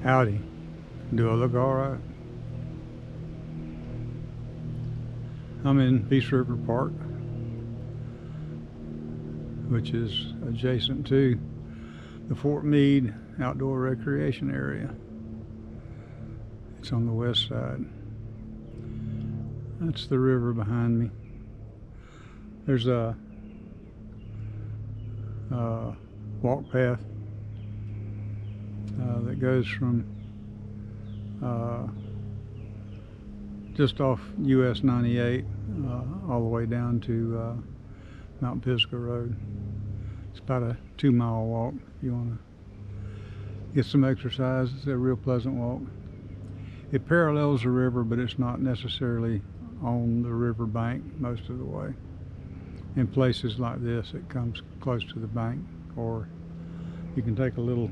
Howdy. Do I look alright? I'm in Peace River Park, which is adjacent to the Fort Meade outdoor recreation area. It's on the west side. That's the river behind me. There's a walk path that goes from just off US 98 all the way down to Mount Pisgah Road. It's about a 2-mile walk if you want to get some exercise. It's a real pleasant walk. It parallels the river, but it's not necessarily on the river bank most of the way. In places like this, it comes close to the bank, or you can take a little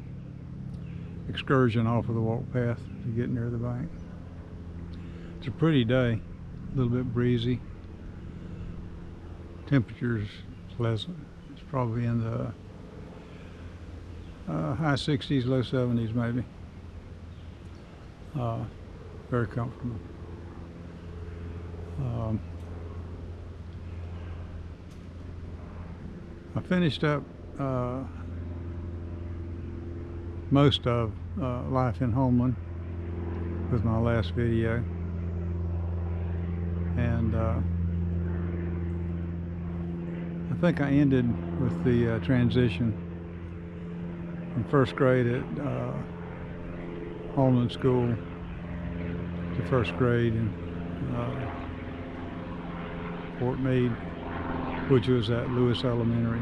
excursion off of the walk path to get near the bank. It's a pretty day, a little bit breezy. Temperature's pleasant. It's probably in the high 60s, low 70s maybe. Very comfortable. I finished up most of life in Homeland with my last video, and I think I ended with the transition from first grade at Homeland School to first grade in Fort Meade, which was at Lewis Elementary.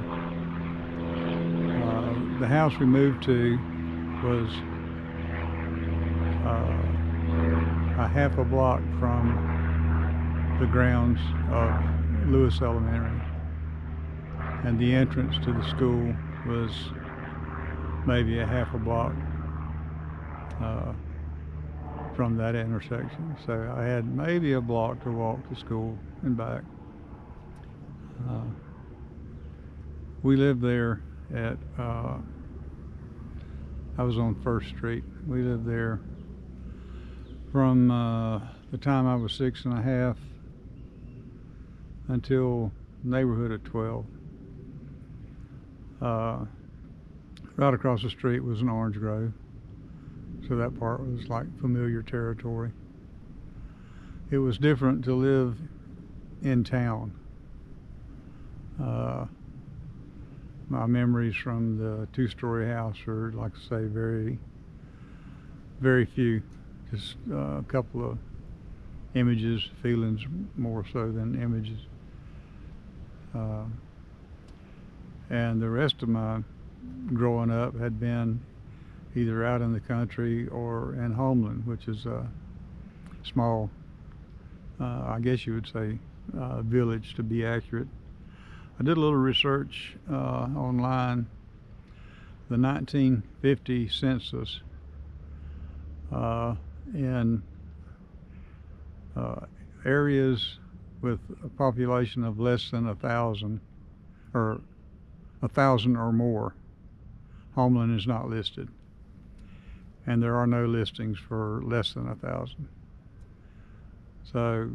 The house we moved to was a half a block from the grounds of Lewis Elementary, and the entrance to the school was maybe a half a block from that intersection. So I had maybe a block to walk to school and back. We lived there at I was on First Street. We lived there from the time I was 6 and a half until neighborhood of 12. Right across the street was an orange grove, so that part was like familiar territory. It was different to live in town. My memories from the 2-story house are, like I say, very, very few. Just a couple of images, feelings more so than images. And the rest of my growing up had been either out in the country or in Homeland, which is a small, I guess you would say, village to be accurate. I did a little research online. The 1950 census in areas with a population of less than 1,000 or 1,000 or more, Homeland is not listed, and there are no listings for less than 1,000. So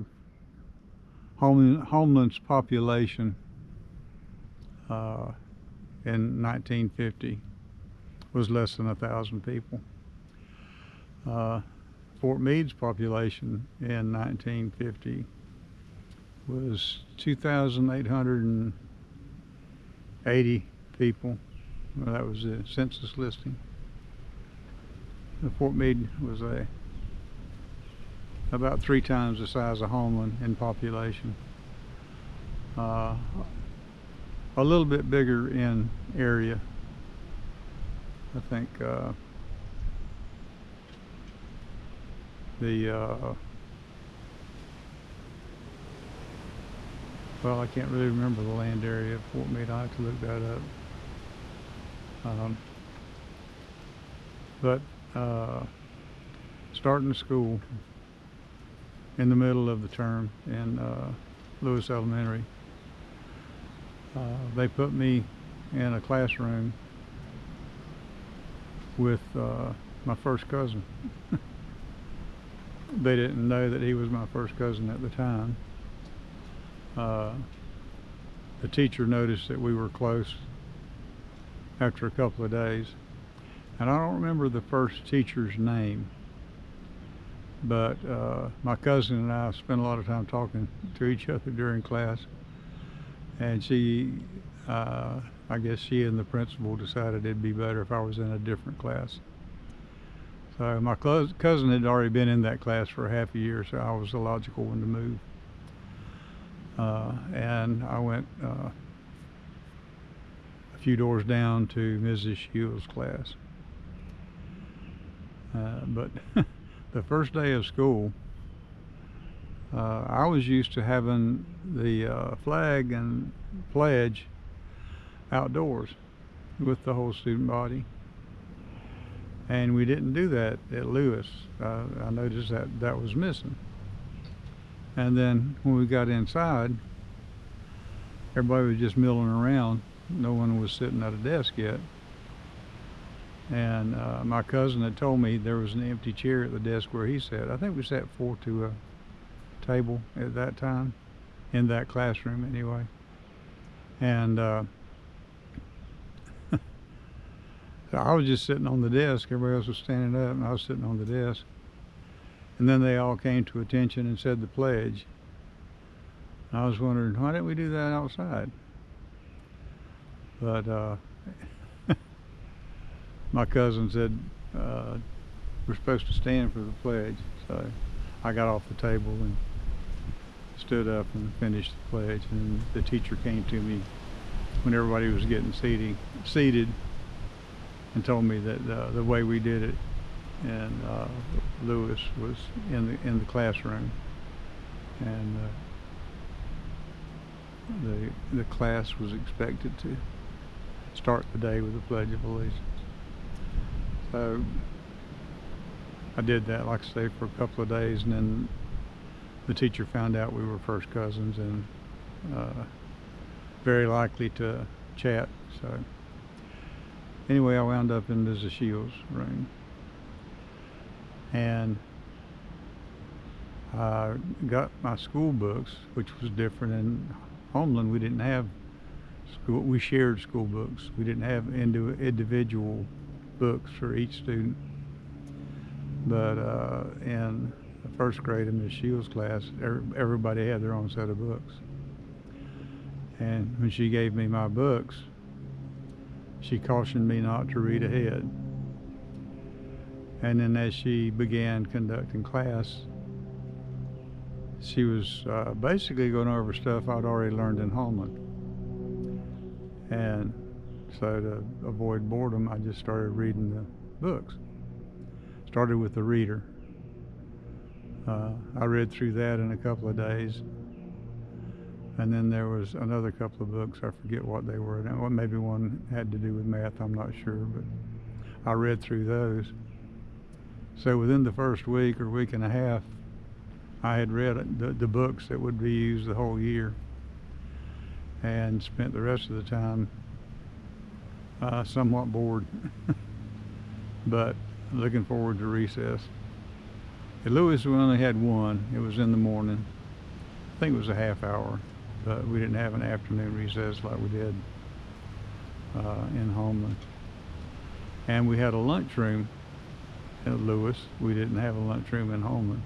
Homeland's population in 1950 was less than 1,000 people. Fort Meade's population in 1950 was 2,880 people. Well, that was the census listing. Fort Meade was about 3 times the size of Homeland in population. A little bit bigger in area. I think well, I can't really remember the land area of Fort Meade. I have to look that up. But starting school in the middle of the term in Lewis Elementary, they put me in a classroom with my first cousin. They didn't know that he was my first cousin at the time. The teacher noticed that we were close after a couple of days. And I don't remember the first teacher's name, but my cousin and I spent a lot of time talking to each other during class. And I guess she and the principal decided it'd be better if I was in a different class. So my cousin had already been in that class for half a year, so I was the logical one to move. And I went a few doors down to Mrs. Shields' class. But the first day of school, I was used to having the flag and pledge outdoors with the whole student body. And we didn't do that at Lewis. I noticed that was missing. And then when we got inside, everybody was just milling around. No one was sitting at a desk yet. And my cousin had told me there was an empty chair at the desk where he sat. I think we sat 4 to a table at that time, in that classroom anyway. And so I was just sitting on the desk. Everybody else was standing up, and I was sitting on the desk. And then they all came to attention and said the pledge. I was wondering, why didn't we do that outside? But my cousin said we're supposed to stand for the pledge. So I got off the table and stood up and finished the pledge. And the teacher came to me when everybody was getting seated and told me that the way we did it and Lewis was in the classroom, and the class was expected to start the day with the Pledge of Allegiance. So I did that, like I say, for a couple of days, and then the teacher found out we were first cousins and very likely to chat. So anyway, I wound up in Mrs. Shields' room, and I got my school books, which was different. In Homeland, we didn't have school. We shared school books. We didn't have individual books for each student. But in the first grade in Miss Shields' class, everybody had their own set of books. And when she gave me my books, she cautioned me not to read ahead. And then as she began conducting class, she was basically going over stuff I'd already learned in Homeland. And so to avoid boredom, I just started reading the books. Started with the reader. I read through that in a couple of days. And then there was another couple of books, I forget what they were. Maybe one had to do with math, I'm not sure, but I read through those. So within the first week or week and a half, I had read the books that would be used the whole year, and spent the rest of the time somewhat bored, but looking forward to recess. At Lewis, we only had one. It was in the morning. I think it was a half hour, but we didn't have an afternoon recess like we did in Homeland. And we had a lunchroom at Lewis. We didn't have a lunchroom in Homeland.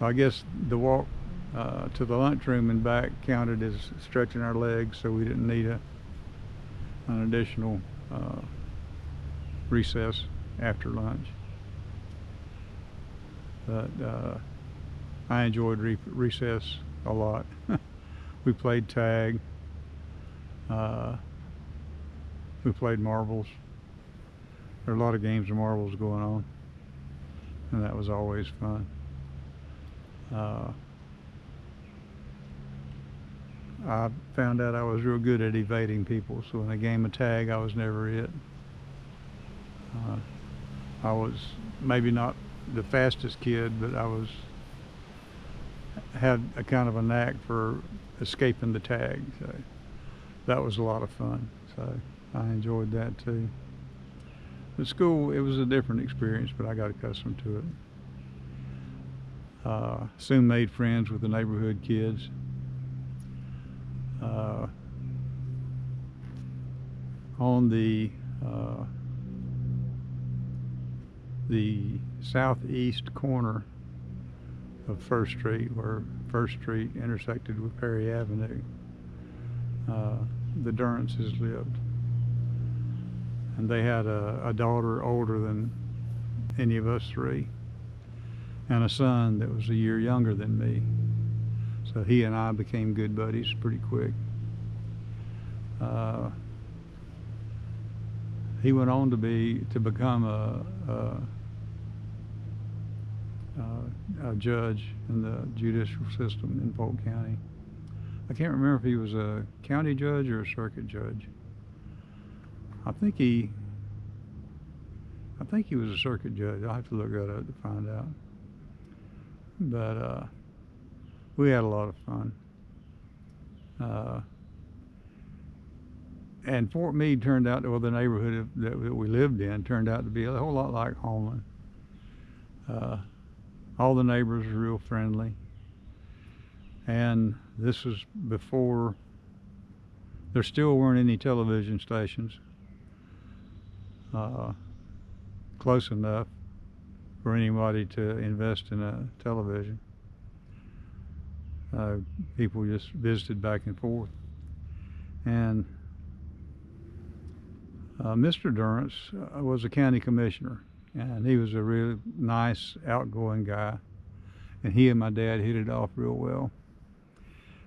I guess the walk to the lunchroom and back counted as stretching our legs, so we didn't need an additional recess after lunch. But I enjoyed recess a lot. We played tag. We played marbles. There were a lot of games of marbles going on, and that was always fun. I found out I was real good at evading people, so in a game of tag, I was never it. I was maybe not the fastest kid, but had a kind of a knack for escaping the tag. So that was a lot of fun. So I enjoyed that too. At school, it was a different experience, but I got accustomed to it. Soon made friends with the neighborhood kids. Uh, on the southeast corner of First Street, where First Street intersected with Perry Avenue, the Durances lived. And they had a daughter older than any of us three, and a son that was a year younger than me. So he and I became good buddies pretty quick. He went on to become a judge in the judicial system in Polk County. I can't remember if he was a county judge or a circuit judge. I think he was a circuit judge. I'll have to look that up to find out. But we had a lot of fun. And Fort Meade turned out, well, the neighborhood that we lived in turned out to be a whole lot like Holman. All the neighbors were real friendly. And this was before, there still weren't any television stations close enough for anybody to invest in a television. People just visited back and forth. And Mr. Durrance was a county commissioner, and he was a really nice, outgoing guy. And he and my dad hit it off real well.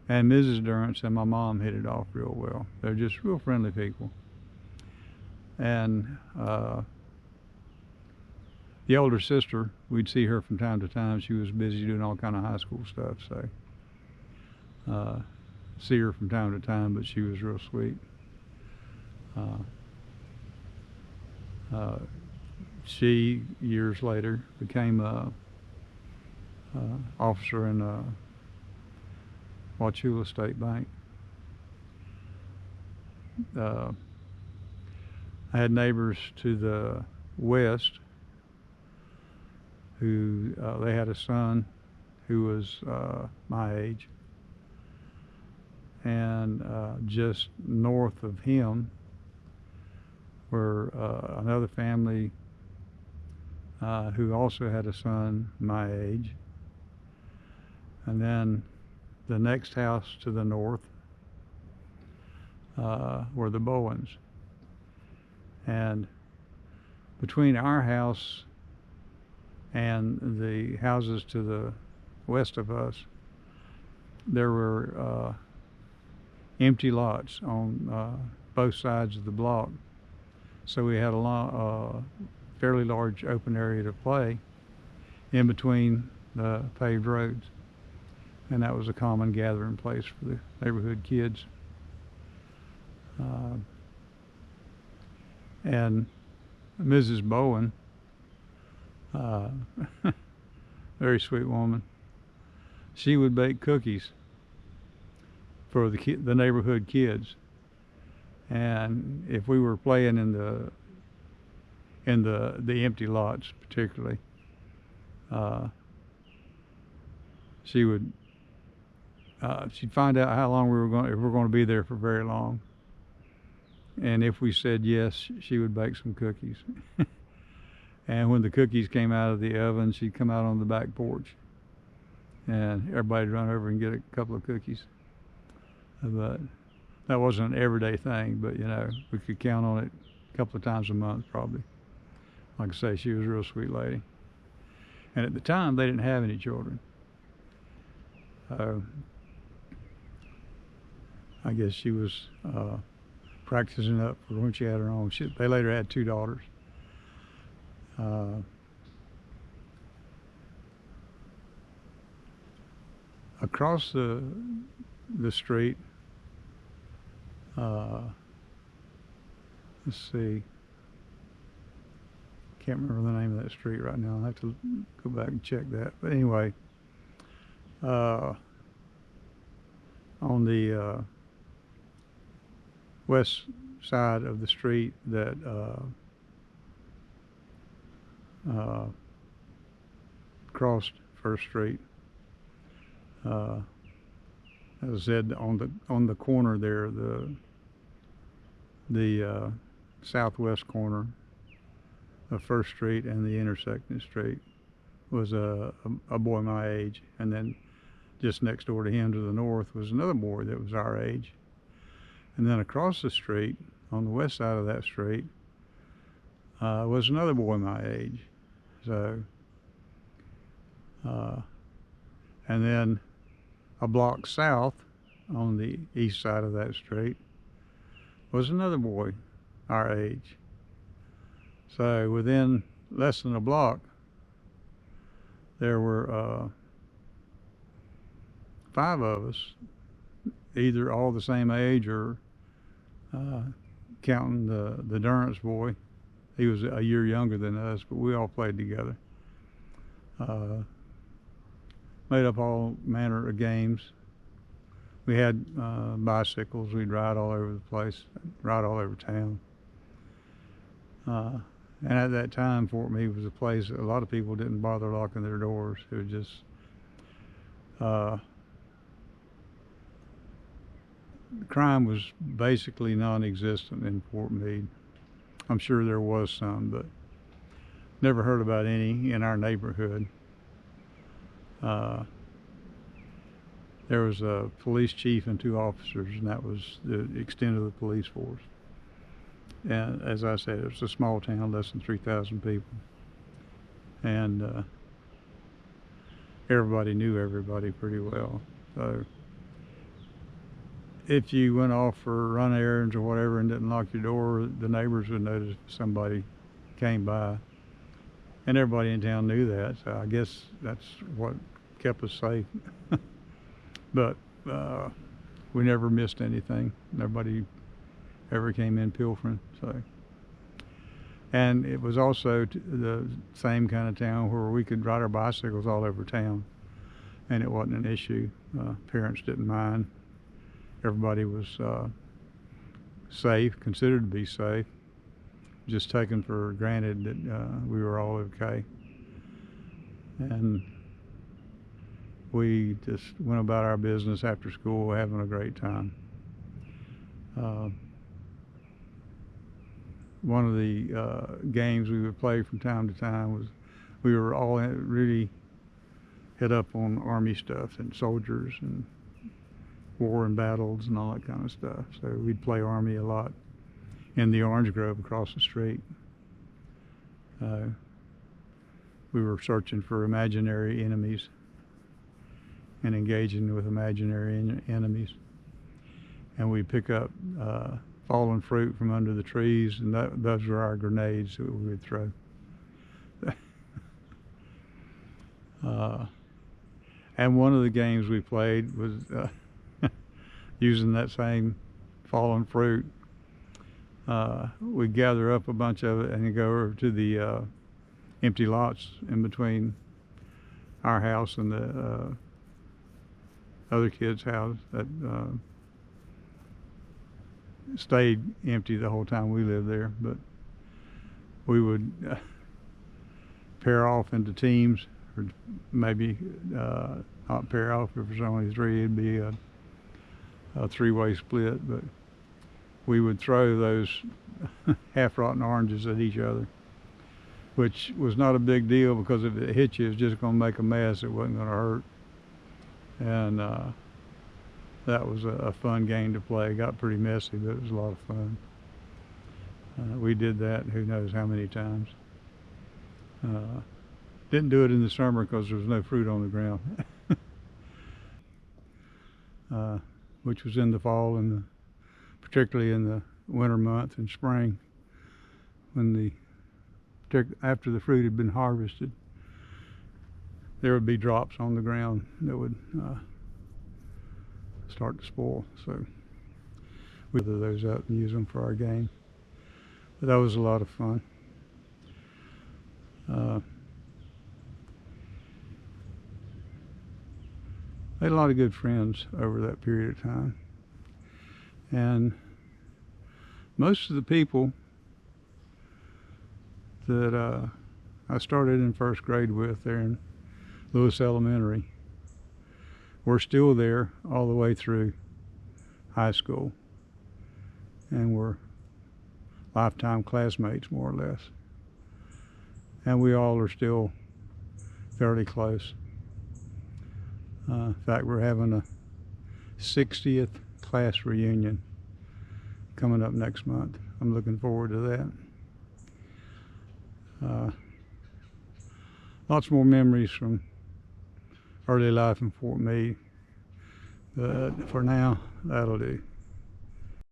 And Mrs. Durrance and my mom hit it off real well. They're just real friendly people. And the older sister, we'd see her from time to time. She was busy doing all kind of high school stuff, so see her from time to time, but she was real sweet. She, years later, became a officer in Wauchula State Bank. I had neighbors to the west who they had a son who was my age, and just north of him were another family who also had a son my age, and then the next house to the north were the Bowens. And between our house and the houses to the west of us, there were empty lots on both sides of the block. So we had a fairly large open area to play in between the paved roads. And that was a common gathering place for the neighborhood kids. And Mrs. Bowen, very sweet woman, she would bake cookies for the neighborhood kids. And if we were playing in the empty lots, particularly, she'd find out how long if we're going to be there for very long. And if we said yes, she would bake some cookies. And when the cookies came out of the oven, she'd come out on the back porch, and everybody'd run over and get a couple of cookies. But that wasn't an everyday thing, but we could count on it a couple of times a month probably. Like I say, she was a real sweet lady. And at the time, they didn't have any children. I guess she was practicing up for when she had her own. They later had 2 daughters. Across the street, let's see, can't remember the name of that street right now. I'll have to go back and check that. But anyway, on the west side of the street that crossed First Street. As I said, on the corner there, the southwest corner of First Street and the intersecting street was a boy my age, and then just next door to him to the north was another boy that was our age, and then across the street on the west side of that street was another boy my age. So and then a block south on the east side of that street was another boy our age. So within less than a block there were 5 of us, either all the same age or counting the Durrance boy. He was a year younger than us, but we all played together. Made up all manner of games. We had bicycles. We'd ride all over the place, ride all over town. And at that time, Fort Meade was a place that a lot of people didn't bother locking their doors. It was just crime was basically non-existent in Fort Meade. I'm sure there was some, but never heard about any in our neighborhood. There was a police chief and 2 officers, and that was the extent of the police force. And as I said, it was a small town, less than 3,000 people. And everybody knew everybody pretty well. So if you went off for run errands or whatever and didn't lock your door, the neighbors would notice if somebody came by. And everybody in town knew that, so I guess that's what kept us safe. But we never missed anything. Nobody ever came in pilfering. So, and it was also the same kind of town where we could ride our bicycles all over town, and it wasn't an issue. Parents didn't mind. Everybody was safe, considered to be safe, just taken for granted that we were all okay. And we just went about our business after school having a great time. One of the games we would play from time to time was, we were all really hit up on Army stuff and soldiers and war and battles and all that kind of stuff. So we'd play Army a lot in the orange grove across the street. We were searching for imaginary enemies and engaging with imaginary enemies. And we'd pick up fallen fruit from under the trees, and those were our grenades that we would throw. And one of the games we played was using that same fallen fruit. We'd gather up a bunch of it and then go over to the empty lots in between our house and the other kid's house that stayed empty the whole time we lived there. But we would pair off into teams, or maybe not pair off if there's only 3. It'd be a 3-way split, but we would throw those half-rotten oranges at each other, which was not a big deal because if it hit you, it was just going to make a mess. It wasn't going to hurt. And that was a fun game to play. It got pretty messy, but it was a lot of fun. We did that who knows how many times. Didn't do it in the summer because there was no fruit on the ground. Which was in the fall and particularly in the winter month and spring, when after the fruit had been harvested, there would be drops on the ground that would start to spoil. So we gather those up and use them for our game. But that was a lot of fun. I had a lot of good friends over that period of time. And most of the people that I started in first grade with there in Lewis Elementary. We're still there all the way through high school, and we're lifetime classmates, more or less. And we all are still fairly close. In fact, we're having a 60th class reunion coming up next month. I'm looking forward to that. Lots more memories from early life in Fort Meade, but for now, that'll do.